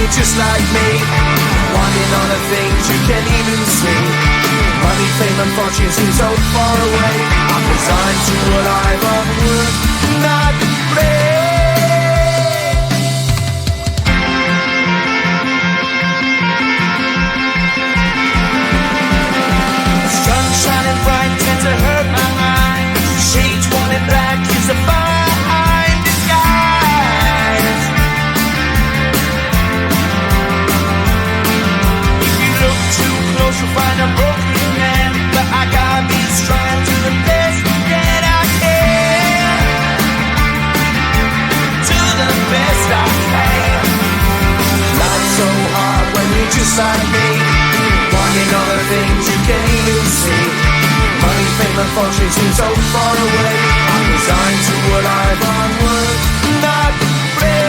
you're just like me, wanting all the things you can't even see. Money, fame and fortune seem so far away. I'm resigned to what I've unworth, not free. Sun shining bright tends to hurt my mind. Shades worn in black is a fine disguise. If you look too close, you'll find a broken man. But I gotta be strong to the best that I can. To the best I can. Life's so hard when you're just like me, wanting all the things you can't even see. Money, fame and fortune seem so far away. I'm resigned to what I've unworth, not free.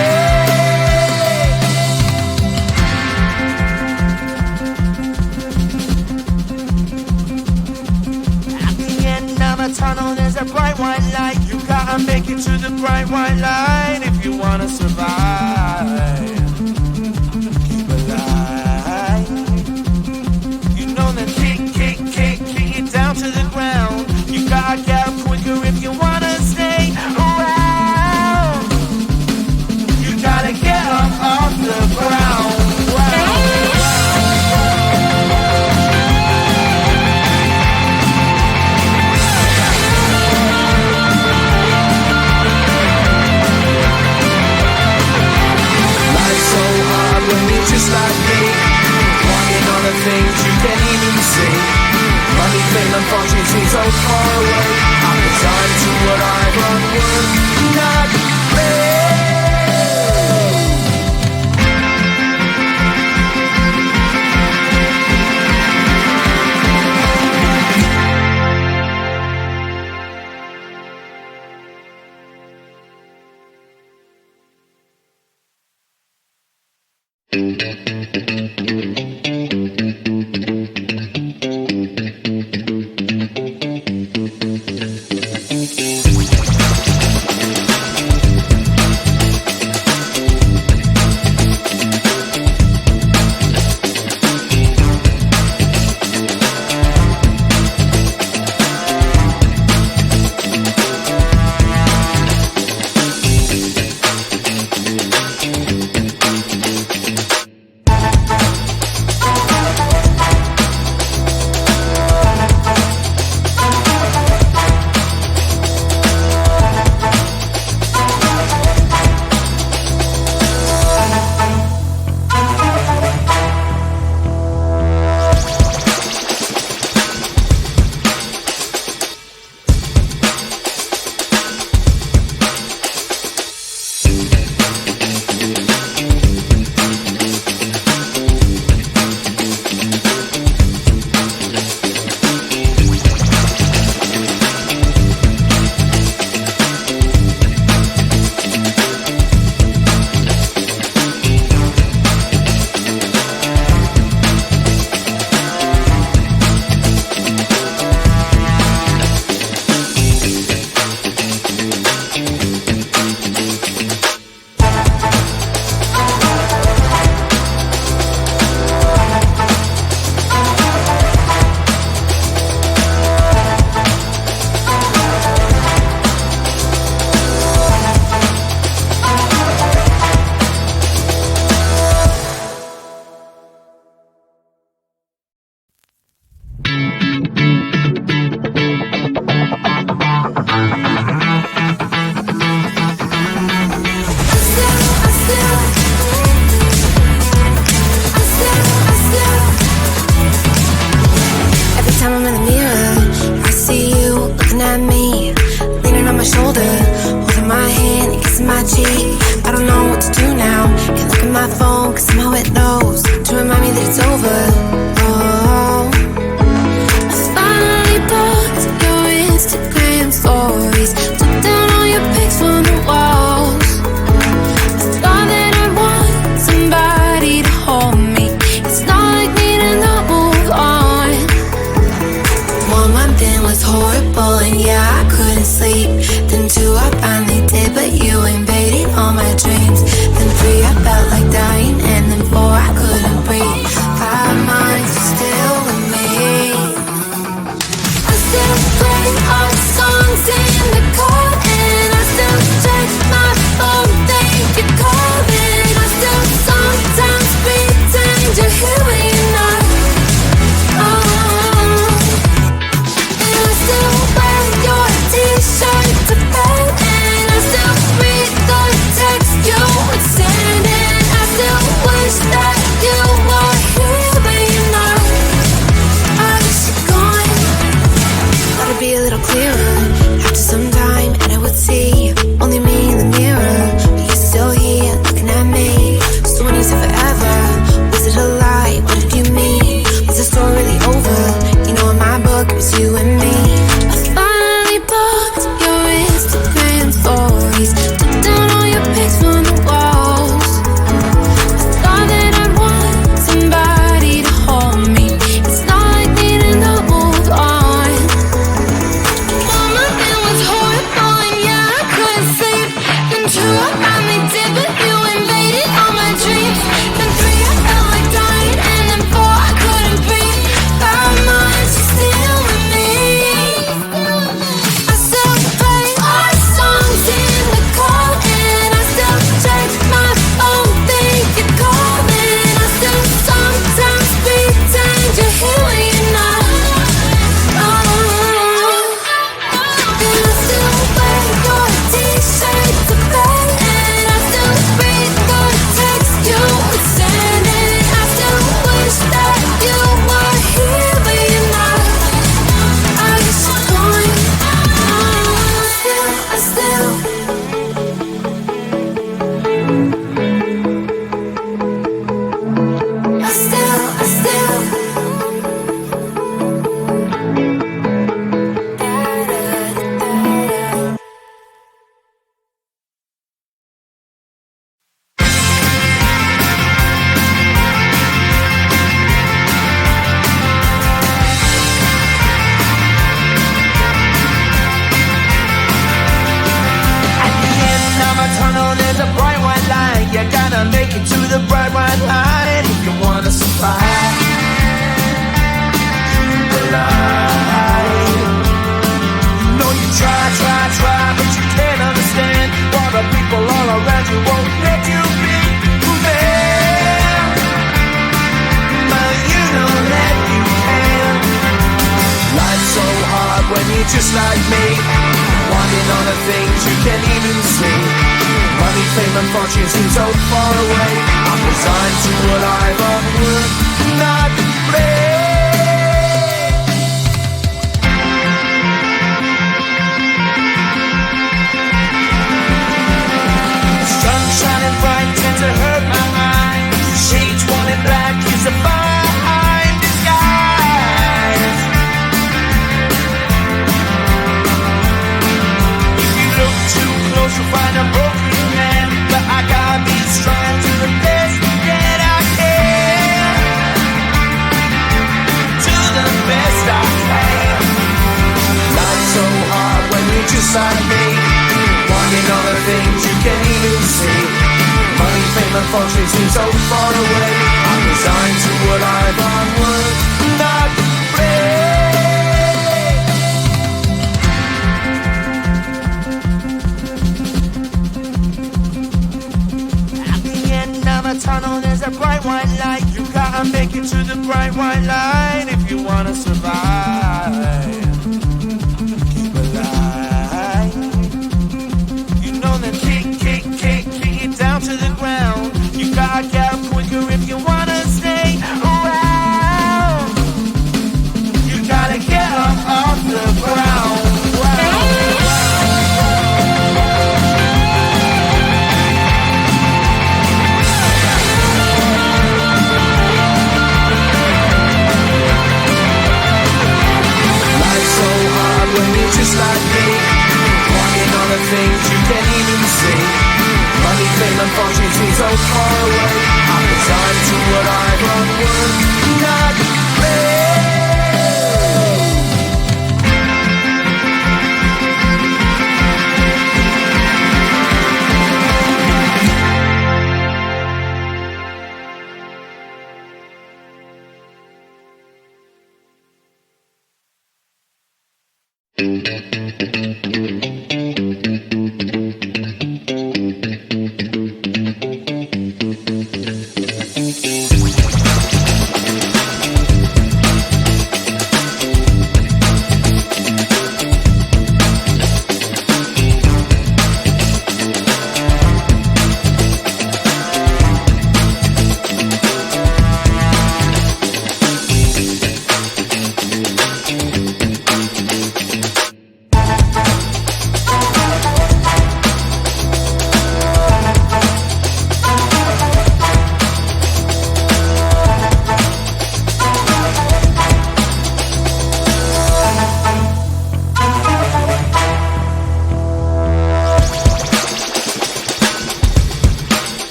At the end of a tunnel there's a bright white light. You gotta make it to the bright white light if you wanna survive. Keep alive. You know the kick it down to the ground. You gotta get up quicker if you wanna stay around. You gotta get up off the ground. Life's so hard when you're just like me, wanting all the things you can't even see. Money, fame and fortune seem so far away. I'm resigned to what I've unworth, not free. But you invaded all my dreams. Then 3, I felt like dying, and then 4 around you won't let you be there, but you know that you can. Life's so hard when you're just like me, wanting all the things you can't even see. Money, fame and fortune seem so far away. I'm resigned to what I've unworked, not play. Sun shining bright tends to hurt my mind. Shades worn in black is a fine disguise. If you look too close you'll find a broken man, but I gotta be strong to the best that I can, to the best I can. Life's so hard when you're just like me, wanting all the things you can't even see. Money, fame and fortune seem so far away. I'm resigned to what I've unworked, not to play. At the end of a tunnel there's a bright white light. You gotta make it to the bright white light if you wanna survive. Keep alive. You know that kick it down to the ground. You gotta get up quicker if you wanna stay around. You gotta get up off the ground. Life's so hard when you're just like me, wanting all the things you can't even see. Money, fame and fortune seem so far away. I'm resigned to what I've unworked.